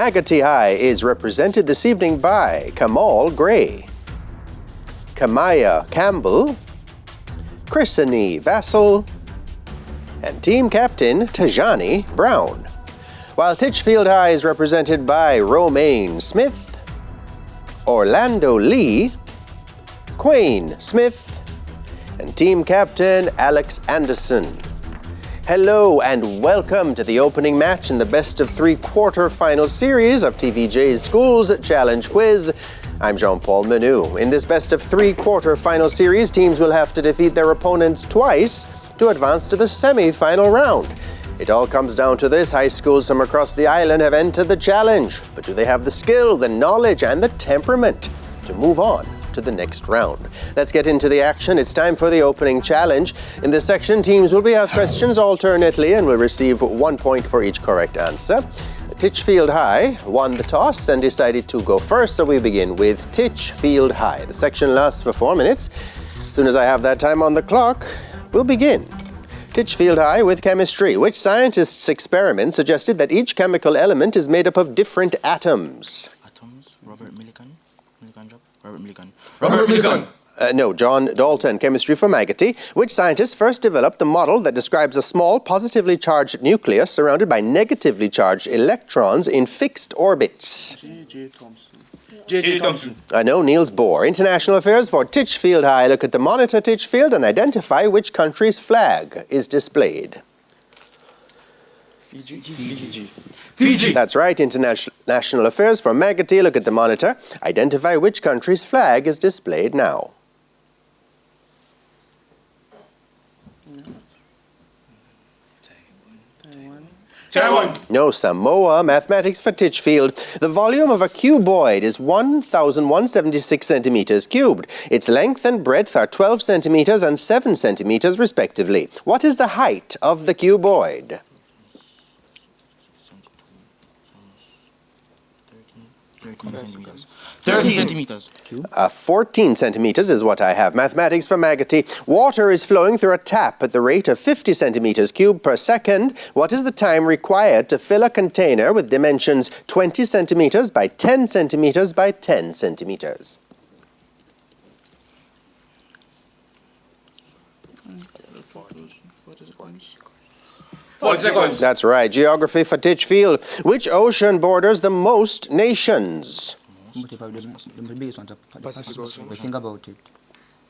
Maggotty High is represented this evening by Kamal Gray, Kamaya Campbell, Chrisany Vassell, and team captain Tajani Brown. While Titchfield High is represented by Romaine Smith, Orlando Lee, Quayne Smith, and team captain Alex Anderson. Hello and welcome to the opening match in the best of three quarter-final series of TVJ's Schools Challenge Quiz. I'm Jean-Paul Menu. In this best of three quarter-final series, teams will have to defeat their opponents twice to advance to the semi-final round. It all comes down to this: high schools from across the island have entered the challenge, but do they have the skill, the knowledge, and the temperament to move on to the next round? Let's get into the action. It's time for the opening challenge. In this section, teams will be asked questions alternately and will receive 1 point for each correct answer. Titchfield High won the toss and decided to go first, so we begin with Titchfield High. The section lasts for 4 minutes. As soon as I have that time on the clock, we'll begin. Titchfield High with chemistry. Which scientist's experiment suggested that each chemical element is made up of different atoms? Atoms? Robert Millikan? No, John Dalton. Chemistry for Maggotty. Which scientist first developed the model that describes a small positively charged nucleus surrounded by negatively charged electrons in fixed orbits? J.J. Thomson. No, Niels Bohr. International affairs for Titchfield High. Look at the monitor, Titchfield, and identify which country's flag is displayed. Fiji. That's right. International affairs for Maggotty. Look at the monitor. Identify which country's flag is displayed now. Taiwan. No, Samoa. Mathematics for Titchfield. The volume of a cuboid is 1,176 centimeters cubed. Its length and breadth are 12 centimeters and 7 centimeters respectively. What is the height of the cuboid? 30 centimeters. 14 centimeters is what I have. Mathematics for Maggotty. Water is flowing through a tap at the rate of 50 centimeters cubed per second. What is the time required to fill a container with dimensions 20 centimeters by 10 centimeters by 10 centimeters? Seconds. That's right. Geography for Titchfield. Which ocean borders the most nations? Think about it.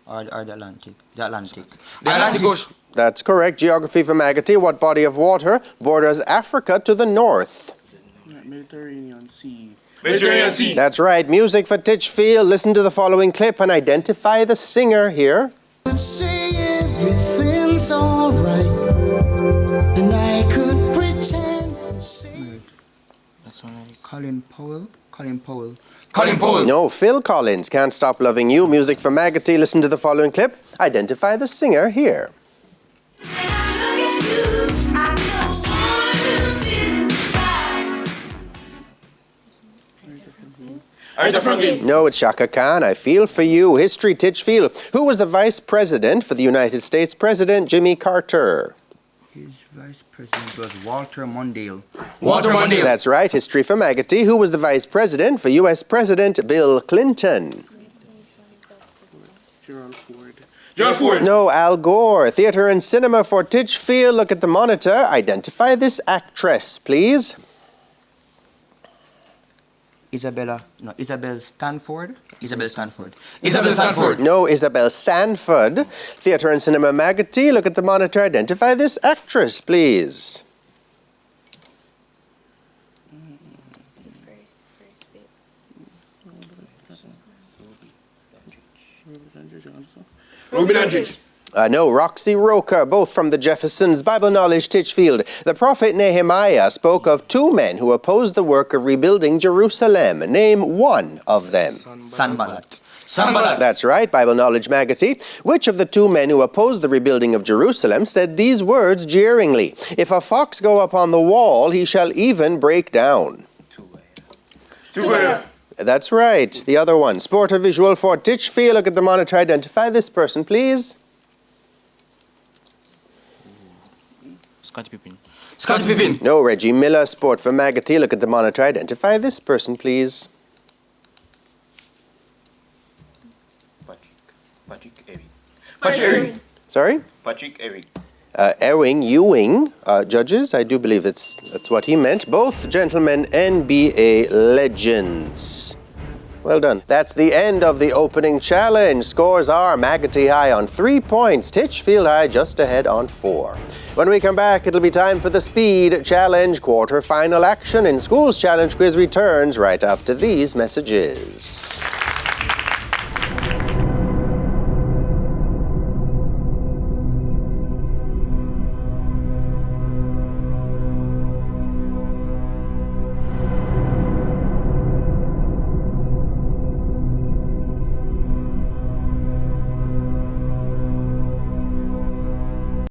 Or the Atlantic. The Atlantic. The Atlantic Ocean. That's correct. Geography for Maggotty. What body of water borders Africa to the north? Mediterranean Sea. That's right. Music for Titchfield. Listen to the following clip and identify the singer here. Say everything's all right, and I could pretend. That's all. Colin Powell. No, Phil Collins. Can't Stop Loving You. Music for Maggotty. Listen to the following clip. Identify the singer here. Aretha Franklin. No, it's Shaka Khan. I Feel For You. History, Titchfield. Who was the vice president for the United States President Jimmy Carter? His vice president was Walter Mondale. That's right. History for Maggotty. Who was the vice president for U.S. President Bill Clinton? Gerald Ford. No, Al Gore. Theater and cinema for Titchfield. Look at the monitor. Identify this actress, please. Isabel Stanford. No, Isabel Sanford. Theater and cinema Maggotty. Look at the monitor. Identify this actress, please. Ruby Dandridge. No, Roxy Roker, both from the Jeffersons. Bible Knowledge, Titchfield. The prophet Nehemiah spoke of two men who opposed the work of rebuilding Jerusalem. Name one of them. Sanballat. That's right, Bible Knowledge, Maggotty. Which of the two men who opposed the rebuilding of Jerusalem said these words jeeringly? If a fox go up on the wall, he shall even break down. Two-way. That's right. The other one. Sport or visual for Titchfield. Look at the monitor. Identify this person, please. Scottie Pippen. Scottie Pippen. No, Reggie Miller. Sport for Maggotty. Look at the monitor. Identify this person, please. Patrick Eric. Patrick Eric. Sorry? Patrick Eric. Ewing, judges. I do believe that's what he meant. Both gentlemen NBA legends. Well done. That's the end of the opening challenge. Scores are Maggotty High on 3 points, Titchfield High just ahead on 4. When we come back, it'll be time for the Speed Challenge quarter-final action, and Schools Challenge Quiz returns right after these messages.